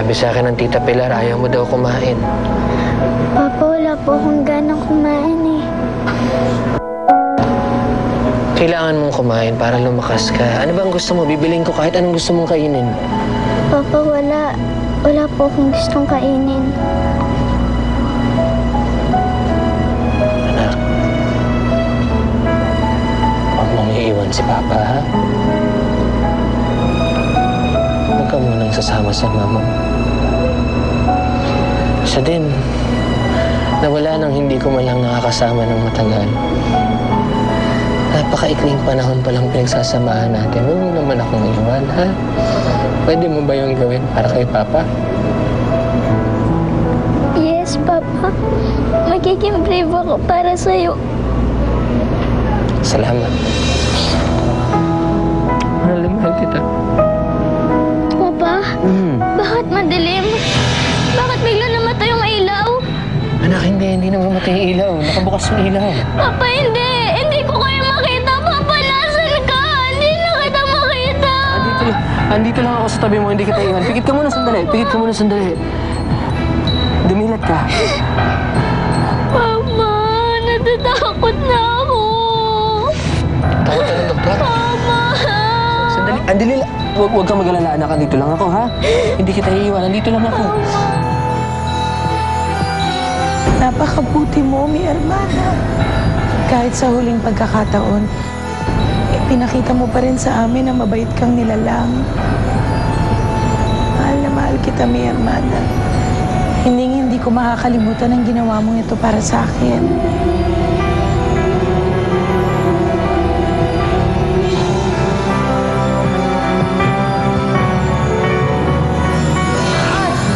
Sabi sa akin ng Tita Pilar, ayaw mo daw kumain. Papa, wala po akong ganang kumain eh. Kailangan mong kumain para lumakas ka. Ano bang gusto mo? Bibiling ko kahit anong gusto mong kainin. Papa, wala. Wala po akong gustong kainin. Anak, huwag mong iiwan si Papa, ha? Huwag ka munang sasama sa mama mo. Siya din, nawala nang hindi ko malang nakakasama ng matagal. Napakaikling panahon palang pinagsasamahan natin. Huwag mo naman akong iwan, ha? Pwede mo ba yung gawin para kay Papa? Yes, Papa. Magiging brave ako para sa'yo. Salamat. Mahal na mahal kita. Papa, bakit madilim? Bakit bigla namatay yung ilaw? Anak, hindi na mamatay yung ilaw. Nakabukas yung ilaw. Papa, hindi. Hindi ko kayo makita. Papa, nasan ka? Hindi na kita makita. Andito lang ako sa tabi mo, hindi kita iwan. Pikit ka muna sandali. Dumilat ka. Papa, natatakot na ako. Takot ka ng doktor? Papa. Sandali, andili lang. Huwag kang mag-alala, anak. Andito lang ako, ha? Hindi kita iiwan. Andito lang ako. Napakabuti mo, mi hermana. Kahit sa huling pagkakataon, pinakita mo pa rin sa amin na mabait kang nilalang. Mahal na mahal kita, mi hermana. Hindi ko makakalimutan ang ginawa mong ito para sa akin.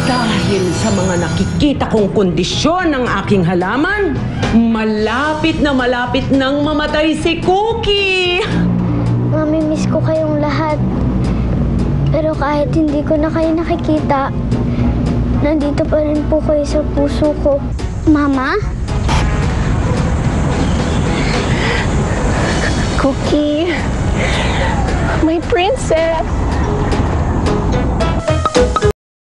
Dahil sa mga nakikita kong kondisyon ng aking halaman, malapit nang mamatay si Cookie! Mamimiss ko kayong lahat. Pero kahit hindi ko na kayo nakikita, nandito pa rin po kayo sa puso ko. Mama? Cookie, my princess.